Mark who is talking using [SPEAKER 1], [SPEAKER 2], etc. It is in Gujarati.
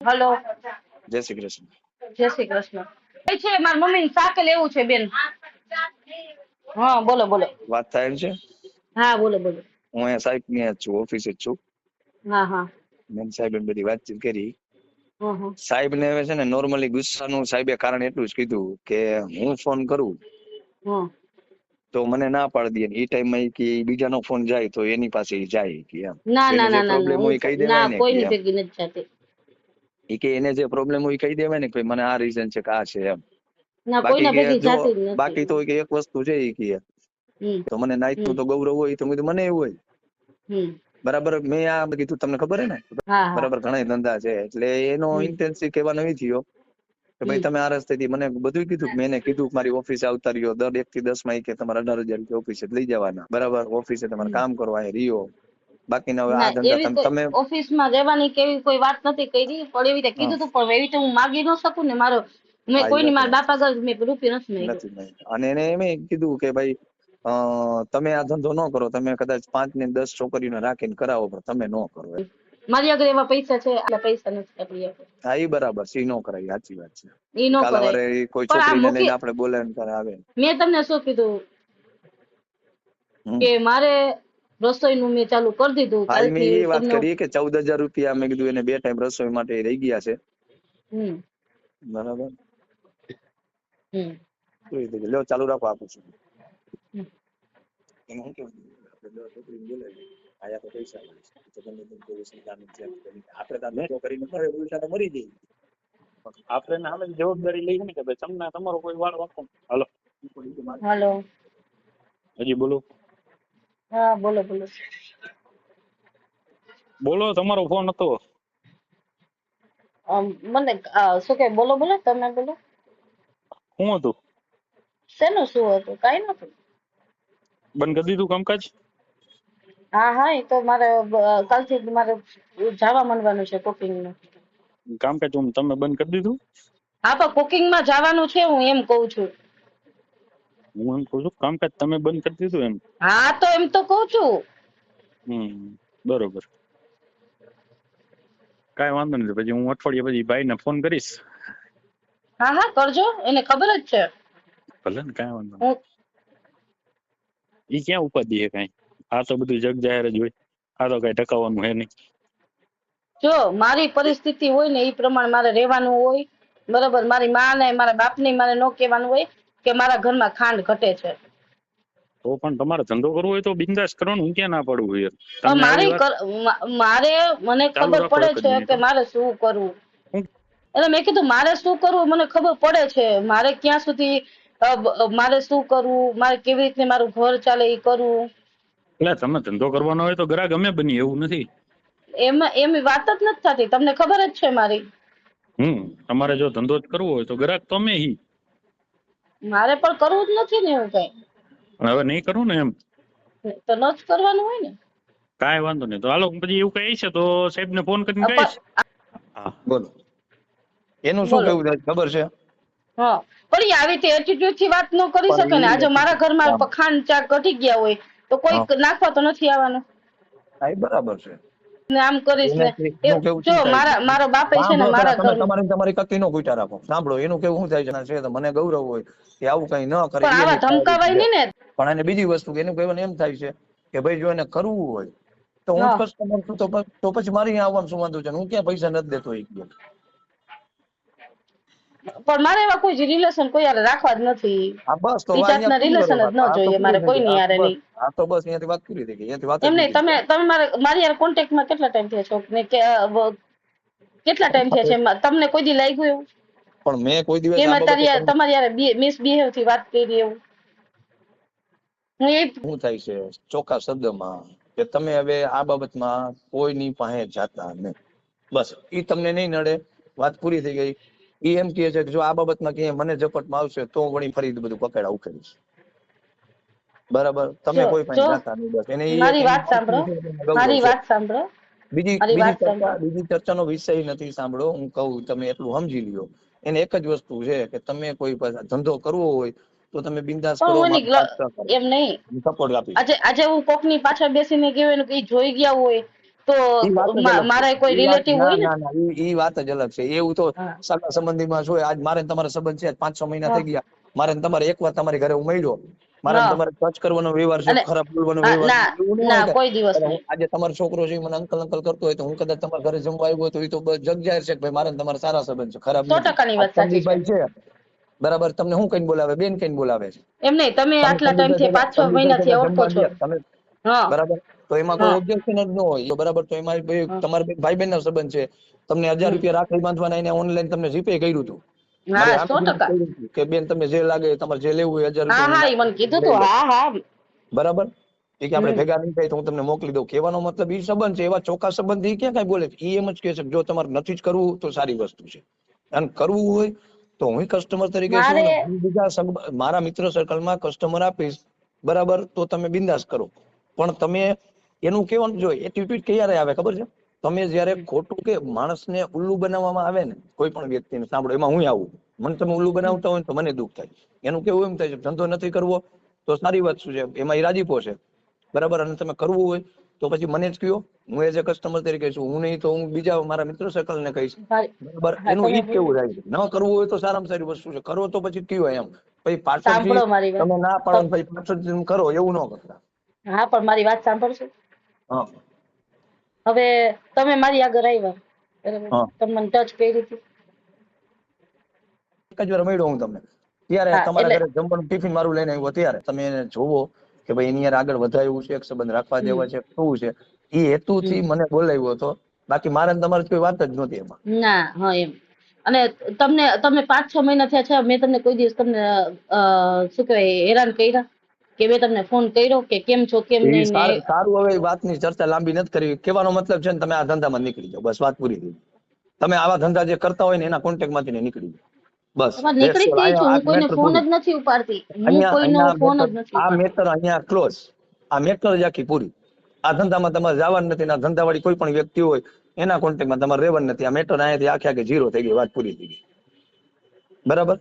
[SPEAKER 1] હલો.
[SPEAKER 2] જય શ્રી કૃષ્ણ.
[SPEAKER 1] જય શ્રી કૃષ્ણ. એ છે મારી મમ્મી શાક લેવું છે બેન. હા બોલો બોલો.
[SPEAKER 2] વાત થાય છે.
[SPEAKER 1] હા બોલો બોલો.
[SPEAKER 2] હું અહીંયા સાહેબ ની છું, ઓફિસે જ છું.
[SPEAKER 1] હા હા.
[SPEAKER 2] મેમ સાહેબ બધી વાતચીત કરી.
[SPEAKER 1] હમ.
[SPEAKER 2] સાહેબ ને હવે છે ને નોર્મલી ગુસ્સાનું સાહેબે કારણ એટલું જ કીધું કે હું ફોન કરું
[SPEAKER 1] હમ.
[SPEAKER 2] તો મને ના પાડી દે. એ ટાઈમમાં કે બીજાનો ફોન જાય તો એની પાસે જાય કે એમ
[SPEAKER 1] ના
[SPEAKER 2] એને
[SPEAKER 1] ના
[SPEAKER 2] જે
[SPEAKER 1] ના ના ના
[SPEAKER 2] પ્રોબ્લેમ
[SPEAKER 1] હું
[SPEAKER 2] હોય કહી
[SPEAKER 1] ના
[SPEAKER 2] દેવાય ને કે
[SPEAKER 1] કોઈની
[SPEAKER 2] એમ
[SPEAKER 1] ભેગી નથી જાતી.
[SPEAKER 2] એ કે એને જે પ્રોબ્લેમ હોય કહી દેવાય ને કે મને આ રીઝન છે કે આ છે એમ.
[SPEAKER 1] ના
[SPEAKER 2] બાકી
[SPEAKER 1] કોઈના
[SPEAKER 2] કે
[SPEAKER 1] ભેગી
[SPEAKER 2] જો
[SPEAKER 1] જાતી જ નથી.
[SPEAKER 2] બાકી તો એક વસ્તુ છે એ કે
[SPEAKER 1] હમ
[SPEAKER 2] તો મને
[SPEAKER 1] હમ
[SPEAKER 2] નાઈટનું તો ગૌરવ હોય તો મને એવું હોય
[SPEAKER 1] હમ.
[SPEAKER 2] બરાબર. મેં આ કીધું તમને ખબર હે ને
[SPEAKER 1] હા હા.
[SPEAKER 2] બરાબર ઘણા ધંધા છે એટલે એનો
[SPEAKER 1] હમ
[SPEAKER 2] ઇન્ટેન્સિવ કહેવાનો એ થયો કે ભાઈ
[SPEAKER 1] હમ
[SPEAKER 2] તમે આ રસ્તેથી મને બધું કીધું. મેં એને કીધું મારી ઓફિસે આવતા રહ્યો દર 1 થી 10 માં કે તમારે 18,000 ઓફિસે લઈ જવાના બરાબર. ઓફિસે તમારે
[SPEAKER 1] હમ.
[SPEAKER 2] કામ કરવા અહીં રહ્યો બાકીના હવે આ
[SPEAKER 1] ના
[SPEAKER 2] ધંધા
[SPEAKER 1] એવી કોઈ
[SPEAKER 2] તમે
[SPEAKER 1] ઓફિસમાં રહેવાની કેવી કોઈ વાત નથી કરી પણ એવી રીતે કીધું તું પણ એવી રીતે હું માગી ન શકું ને. મેં
[SPEAKER 2] આ એ
[SPEAKER 1] કોઈની
[SPEAKER 2] વાત
[SPEAKER 1] મારા બાપા આગળ મેં રૂપિયા નથી માંગ્યો.
[SPEAKER 2] નહીં અને એને એમ કીધું કે ભાઈ તમે આ ધંધો ન કરો. તમે કદાચ 5 ને 10 છોકરીઓને રાખીને કરાવો પણ તમે ન કરો એમ.
[SPEAKER 1] મારી આગળ એવા પૈસા છે એટલે પૈસા નથી આપણી આગળ.
[SPEAKER 2] હા એ બરાબર છે. ઈ નો કરાય. સાચી વાત છે.
[SPEAKER 1] ઈ ન
[SPEAKER 2] કાલ
[SPEAKER 1] કરાય
[SPEAKER 2] સવારે કોઈ
[SPEAKER 1] પણ આ
[SPEAKER 2] છોકરીને
[SPEAKER 1] મૂકી
[SPEAKER 2] લઈને આપણે બોલાવીને કરે આવે.
[SPEAKER 1] મેં તમને શું કીધું
[SPEAKER 2] હમ.
[SPEAKER 1] કે મારે રસોઈનું મેં ચાલુ કરી દીધું
[SPEAKER 2] હા મેં
[SPEAKER 1] કાલથી
[SPEAKER 2] એ વાત
[SPEAKER 1] તમને.
[SPEAKER 2] કરી કે 14,000 રૂપિયા મેં કીધું એને 2 ટાઈમ રસોઈ માટે રહી ગયા છે
[SPEAKER 1] હમ
[SPEAKER 2] બરાબર.
[SPEAKER 1] હમ
[SPEAKER 2] લ્યો ચાલુ રાખો આપું છું.
[SPEAKER 1] હમ.
[SPEAKER 2] એને શું કેવું આપણે છોકરીને બોલાવી આયા તો પૈસા મળે છે તો તમે કોઈ સંતાન જેમ કરી આપણે તો મેં કરીને મરે ઉલટા તો મરી જઈએ. આપણે ને હામે જવાબદારી લઈ ને કે ભાઈ તમને તમારો કોઈ વાળ વાંકો. હાલો
[SPEAKER 1] હાલો.
[SPEAKER 2] હજી બોલો.
[SPEAKER 1] હા બોલો બોલો.
[SPEAKER 2] બોલો તમારો ફોન હતો.
[SPEAKER 1] મને શું કે બોલો બોલો તમે બોલો.
[SPEAKER 2] શું હતું?
[SPEAKER 1] શેનું શું હતું? કઈ નતું.
[SPEAKER 2] બંધ કરી દીધું કામકાજ?
[SPEAKER 1] હા હા એ તો મારે કાલથી મારે જવા માંડવાનું છે કુકિંગનું.
[SPEAKER 2] કામકાજ તમે બંધ કરી દીધું?
[SPEAKER 1] હા તો કુકિંગમાં જવાનું છે હું એમ કઉ છું.
[SPEAKER 2] હું એમ કઉ છું કામકાજ તમે બંધ કરી દીધું એમ.
[SPEAKER 1] હા તો એમ તો કઉ છું.
[SPEAKER 2] બરોબર. કાંઈ વાંધો નથી. પછી હું અઠવાડિયા પછી ભાઈને ફોન કરીશ.
[SPEAKER 1] હા હા કરજો એને ખબર જ છે.
[SPEAKER 2] ભલે ને કાંઈ વાંધો નહીં.
[SPEAKER 1] હું
[SPEAKER 2] ઈ ક્યાં ઉપાધિ છે કાંઈ. આ તો બધું જગ જાહેર જ હોય. આ તો કાંઈ ટકાવવાનું હે નહીં.
[SPEAKER 1] જો મારી પરિસ્થિતિ હોય ને એ પ્રમાણે મારે રહેવાનું હોય બરોબર. મારી માં ને મારા બાપ ને મારે ન કહેવાનું હોય કે મારા ઘરમાં ખાંડ ઘટે છે.
[SPEAKER 2] તો પણ તમારે ધંધો કરવો હોય તો બિંદાસ કરવાનું. હું ક્યાં ના પાડું યાર.
[SPEAKER 1] પણ
[SPEAKER 2] તમે આવી વાત
[SPEAKER 1] મારે મને
[SPEAKER 2] ચાલુ
[SPEAKER 1] ખબર
[SPEAKER 2] રાખો
[SPEAKER 1] પડે
[SPEAKER 2] એક જ
[SPEAKER 1] છે
[SPEAKER 2] મિનિટ
[SPEAKER 1] કે મારે શું કરવું.
[SPEAKER 2] હું
[SPEAKER 1] એટલે મેં કીધું મારે શું કરવું મને ખબર પડે છે. મારે ક્યાં સુધી મારે શું કરવું, મારે કેવી રીતે મારું ઘર ચાલે એ કરવું.
[SPEAKER 2] એટલે તમે ધંધો કરવાનો હોય તો ગ્રાહક અમે બની એવું નથી.
[SPEAKER 1] એમ વાત જ નથી થતી. તમને ખબર જ છે મારી.
[SPEAKER 2] તમારે જો ધંધો જ કરવો હોય તો ગ્રાહક તો અમે હી.
[SPEAKER 1] મારે પણ કરવું જ નથી ને એવું કઈ.
[SPEAKER 2] હવે નહીં કરું ને એમ.
[SPEAKER 1] તો ન જ કરવાનું હોય ને.
[SPEAKER 2] કાંઈ વાંધો નહીં. તો હાલો પછી એવું કઈ છે તો સાહેબને ફોન કરીને કહીશ. હા બોલો. એનું શું
[SPEAKER 1] બોલો.
[SPEAKER 2] કેવું થાય ખબર છે?
[SPEAKER 1] હા પણ આવી રીતે એટીટ્યુડ થી વાત ન કરી શકે ને. આજે મારા ઘરમાં ખાંડ ચાક ઘટી ગયા હોય તો કોઈ નાખવા તો નથી આવવાનું.
[SPEAKER 2] હા એ બરાબર છે.
[SPEAKER 1] ને આમ કરીશ ને
[SPEAKER 2] એનું કેવું
[SPEAKER 1] જો
[SPEAKER 2] શું થાય છે?
[SPEAKER 1] મારો બાપ છે ને
[SPEAKER 2] સાંભળો પેલા
[SPEAKER 1] મારા
[SPEAKER 2] તમે
[SPEAKER 1] ઘરમાં
[SPEAKER 2] તમારી કત્તી નો કુટા રાખો. સાંભળો એનું કેવું શું થાય છે તો મને ગૌરવ હોય કે આવું કઈ ન કરે
[SPEAKER 1] પણ આવા
[SPEAKER 2] એની
[SPEAKER 1] ધમકાવાય
[SPEAKER 2] પ્રાયોરિટી છે.
[SPEAKER 1] નહીં ને.
[SPEAKER 2] પણ એને બીજી વસ્તુ એનું કહેવાનું એમ થાય છે કે ભાઈ જો એને કરવું હોય તો હું જ
[SPEAKER 1] હા
[SPEAKER 2] કસ્ટમર છું તો પછી મારે અહીંયા આવવાનું શું વાંધો છે? હું ક્યાં પૈસા નથી દેતો એ ગયો.
[SPEAKER 1] પણ મારે એવા કોઈ રિલેશન કોઈ યાર રાખવા જ નથી.
[SPEAKER 2] હા બસ તો
[SPEAKER 1] એ
[SPEAKER 2] અહીંયા
[SPEAKER 1] જાતના
[SPEAKER 2] પૂરી કરો
[SPEAKER 1] રિલેશન જ
[SPEAKER 2] વાત.
[SPEAKER 1] ન
[SPEAKER 2] આ તો
[SPEAKER 1] જોઈએ
[SPEAKER 2] પૂરી
[SPEAKER 1] મારે
[SPEAKER 2] થઈ ગઈ.
[SPEAKER 1] કોઈની
[SPEAKER 2] આ તો
[SPEAKER 1] યારે
[SPEAKER 2] બસ
[SPEAKER 1] નહીં.
[SPEAKER 2] અહીંયાથી વાત પૂરી થઈ ગઈ. અહીંયાથી વાત જ
[SPEAKER 1] એમ નહીં
[SPEAKER 2] બીજી
[SPEAKER 1] તમે તમે મારી યાર કોન્ટેક્ટમાં કેટલા ટાઈમ થયા છો ને કેટલા ટાઈમ થયા છે તમને કોઈ દી લાગ્યું એવું
[SPEAKER 2] પણ મેં કોઈ દિવસ
[SPEAKER 1] કે
[SPEAKER 2] આ
[SPEAKER 1] મેં
[SPEAKER 2] બાબતે તમને
[SPEAKER 1] તમારી યાર મિસબિહેવ થી વાત કરી એવું? હું એ
[SPEAKER 2] શું થાય છે ચોખ્ખા શબ્દમાં કે તમે હવે આ બાબતમાં કોઈની પાસે જાતા નહીં. બસ ઈ તમને નહીં નડે. વાત પૂરી થઈ ગઈ. ઈ એમ કહે છે કે જો આ બાબતમાં ક્યાંય મને ઝપટમાં આવશે તો વળી ફરી બધું પકડા ઉકેલીશ. બરાબર. તમે
[SPEAKER 1] જો
[SPEAKER 2] કોઈ પાસે
[SPEAKER 1] જો
[SPEAKER 2] જાતા નહીં. બસ એને એક
[SPEAKER 1] મારી
[SPEAKER 2] એની
[SPEAKER 1] વાત સાંભળો
[SPEAKER 2] માનસિક ગૌરવ
[SPEAKER 1] મારી
[SPEAKER 2] છે.
[SPEAKER 1] વાત સાંભળો
[SPEAKER 2] બીજી
[SPEAKER 1] મારી
[SPEAKER 2] બીજી
[SPEAKER 1] વાત
[SPEAKER 2] ચર્ચા
[SPEAKER 1] સાંભળો
[SPEAKER 2] બીજી ચર્ચાનો વિષય નથી. સાંભળો હું કહું તમે એટલું સમજી લ્યો. એને એક જ વસ્તુ છે કે તમે કોઈ પાસે ધંધો કરવો હોય તો તમે બિંદાસ
[SPEAKER 1] પણ
[SPEAKER 2] કરો.
[SPEAKER 1] હું
[SPEAKER 2] મારો પાંચ કરો
[SPEAKER 1] એમ નહીં.
[SPEAKER 2] હું સપોર્ટ આપીશ.
[SPEAKER 1] આજે હું કોકની પાછળ બેસીને ગયો એનું કઈ જોઈ ગયા હોય તો
[SPEAKER 2] ઈ વાત જ અલગ છે.
[SPEAKER 1] મારા કોઈ
[SPEAKER 2] ઈ વાત
[SPEAKER 1] રિલેટિવ
[SPEAKER 2] ના
[SPEAKER 1] હોય ને.
[SPEAKER 2] ના ના ઈ વાત જ અલગ છે. એવું તો
[SPEAKER 1] હા
[SPEAKER 2] સગા સંબંધીમાં શું હોય, આજ મારે ને તમારા સંબંધ છે, 5-6 મહિના
[SPEAKER 1] હા
[SPEAKER 2] થઈ ગયા, મારે ને તમારે એક વાર તમારી ઘરે હું મળ્યો, મારે ને
[SPEAKER 1] હા.
[SPEAKER 2] તમારે ટચ કરવાનો વ્યવહાર છે,
[SPEAKER 1] અને
[SPEAKER 2] ખરાબ બોલવાનો
[SPEAKER 1] હા,
[SPEAKER 2] વ્યવહાર છે,
[SPEAKER 1] ના
[SPEAKER 2] એવું ન હોય
[SPEAKER 1] ના
[SPEAKER 2] કે
[SPEAKER 1] કોઈ દિવસ
[SPEAKER 2] અરે
[SPEAKER 1] નહીં.
[SPEAKER 2] આજે તમારો છોકરો છે ઈ મને અંકલ અંકલ કરતો હોય તો હું કદાચ તમારા ઘરે જમવા આવ્યો તો એ તો જગ જાહેર છે કે ભાઈ મારે ને તમારા સારા સંબંધ છે, ખરાબ નથી.
[SPEAKER 1] 100% ની
[SPEAKER 2] આ
[SPEAKER 1] વાત સાચી છે.
[SPEAKER 2] સંદીપભાઈ છે બરાબર, તમને શું કઈને બોલાવે? બેન કઈને બોલાવે છે.
[SPEAKER 1] એમ નહીં, તમે
[SPEAKER 2] તમે
[SPEAKER 1] આટલા ટાઈમ
[SPEAKER 2] સંદીપભાઈ
[SPEAKER 1] થી
[SPEAKER 2] ભેગા
[SPEAKER 1] 5-6
[SPEAKER 2] સંદીપભાઈ
[SPEAKER 1] મહિનાથી
[SPEAKER 2] ભેગા
[SPEAKER 1] ઓળખો
[SPEAKER 2] જમવા
[SPEAKER 1] છો.
[SPEAKER 2] ગયા તમે,
[SPEAKER 1] હા
[SPEAKER 2] બરાબર, તો એમાં કોઈ
[SPEAKER 1] હા
[SPEAKER 2] ઓબ્જેક્શન જ ન હોય બરાબર. તો એમાં ભાઈ
[SPEAKER 1] હા
[SPEAKER 2] તમારા ભાઈ બહેન ના સંબંધ છે, તમને 1000
[SPEAKER 1] હમ.
[SPEAKER 2] રૂપિયા રાખડી બાંધવાના એને ઓનલાઈન તમને જીપે કર્યું હતું, મારી
[SPEAKER 1] હા
[SPEAKER 2] આંખો
[SPEAKER 1] 100%.
[SPEAKER 2] કર્યું હતું કે બેન તમને જે લાગે તમારે જે લેવું હોય 1000
[SPEAKER 1] હા
[SPEAKER 2] રૂપિયા હું
[SPEAKER 1] હા, એ મને
[SPEAKER 2] નાખી
[SPEAKER 1] કીધું
[SPEAKER 2] લઈ
[SPEAKER 1] તું.
[SPEAKER 2] લો,
[SPEAKER 1] હા હા.
[SPEAKER 2] બરાબર. એ કે આપણે
[SPEAKER 1] હમ.
[SPEAKER 2] ભેગા નહીં થાય તો હું તમને મોકલી દઉં. કહેવાનો મતલબ એ સંબંધ છે, એવા ચોખ્ખા સંબંધ એ ક્યાં કઈ બોલે છે. એ એમ જ કહે છે કે જો તમારે નથી જ કરવું તો સારી વસ્તુ છે, અને કરવું હોય તો હું કસ્ટમર તરીકે છું
[SPEAKER 1] મારે
[SPEAKER 2] ને હું બીજા મારા મિત્ર સર્કલમાં કસ્ટમર આપીશ, બરાબર, તો તમે બિંદાસ કરો. પણ તમે એનું કેવાનું જો એટીટ્યુડ ક્યારે આવે ખબર છે? તમે જયારે ખોટું કે માણસને ઉલ્લુ બનાવવામાં આવે ને, કોઈ પણ વ્યક્તિને, સાંભળો એમાં હું આવું, મને તમે ઉલ્લુ બનાવતા હોય ને તો મને દુઃખ થાય. એનું કેવું એમ થાય છે ધંધો નથી કરવો તો સારી વાત શું છે, એમાં એ રાજીપો છે, બરાબર, અને તમે કરવું હોય તો પછી મને જ કયો, હું એઝ એ કસ્ટમર તરીકે છું, હું નહીં તો હું બીજા મારા મિત્ર સર્કલ ને કહીશ, બરાબર.
[SPEAKER 1] હા
[SPEAKER 2] એનું
[SPEAKER 1] તમે
[SPEAKER 2] ઈ જ કેવું થાય છે. ન કરવું હોય તો સારામાં સારી વસ્તુ છે, કરો તો પછી કયો એમ. પછી પાછળથી
[SPEAKER 1] સાંભળો મારી વાત.
[SPEAKER 2] તમે ના પાડો ને પછી પાછળથી કરો એવું ન કરતા.
[SPEAKER 1] હા પણ મારી વાત સાંભળશો?
[SPEAKER 2] હા
[SPEAKER 1] હવે તમે મારી આગળ આવ્યા, બરાબર,
[SPEAKER 2] હા,
[SPEAKER 1] તમે મને ટચ કરી હતી.
[SPEAKER 2] એક જ વાર મળ્યો હું તમને, ત્યારે
[SPEAKER 1] હા
[SPEAKER 2] તમારા
[SPEAKER 1] એટલે
[SPEAKER 2] ઘરે જમવાનું ટિફિન મારું લઈને આવ્યો, ત્યારે તમે એને જોવો કે ભાઈ એની યાર આગળ વધાય એવું છે, એક સંબંધ રાખવા
[SPEAKER 1] હમ
[SPEAKER 2] જેવા છે, શું છે, એ હેતુથી
[SPEAKER 1] હમ.
[SPEAKER 2] મને બોલાવ્યો હતો. બાકી મારે ને તમારે કોઈ વાત જ નહોતી એમાં.
[SPEAKER 1] ના હા એમ. અને તમે 5-6 મહિના થયા છે, મેં તમને કોઈ દિવસ તમને શું કહેવાય હેરાન કર્યા કે મેં તમને ફોન કર્યો કે કેમ છો કેમ
[SPEAKER 2] એ
[SPEAKER 1] નહીં ને?
[SPEAKER 2] સારું, હવે વાતની ચર્ચા લાંબી નથી કરવી. કહેવાનો મતલબ છે ને તમે આ ધંધામાં નીકળી જાઓ, બસ વાત પૂરી થઈ. તમે આવા ધંધા જે કરતા હોય ને એના કોન્ટેક્ટ માંથી નીકળી જાઓ, બસ.
[SPEAKER 1] તમારે નીકળી જ છું,
[SPEAKER 2] આ
[SPEAKER 1] હું કોઈને
[SPEAKER 2] મેટર
[SPEAKER 1] ફોન જ
[SPEAKER 2] પૂરી.
[SPEAKER 1] નથી ઉપાડતી, હું
[SPEAKER 2] અહીંયા
[SPEAKER 1] કોઈનો
[SPEAKER 2] અહીંયા
[SPEAKER 1] ફોન
[SPEAKER 2] મેટર,
[SPEAKER 1] જ નથી
[SPEAKER 2] આ
[SPEAKER 1] ઉપાડતી.
[SPEAKER 2] મેટર અહીંયા ક્લોઝ. આ મેટર જ આખી પૂરી. આ ધંધામાં તમારે જવાનું નથી, આ ધંધાવાળી કોઈ પણ વ્યક્તિ હોય એના કોન્ટેક્ટમાં તમારે રહેવાનું નથી. આ મેટર અહીંયાથી આખે આખે ઝીરો થઈ ગઈ, વાત પૂરી થઈ ગઈ, બરાબર.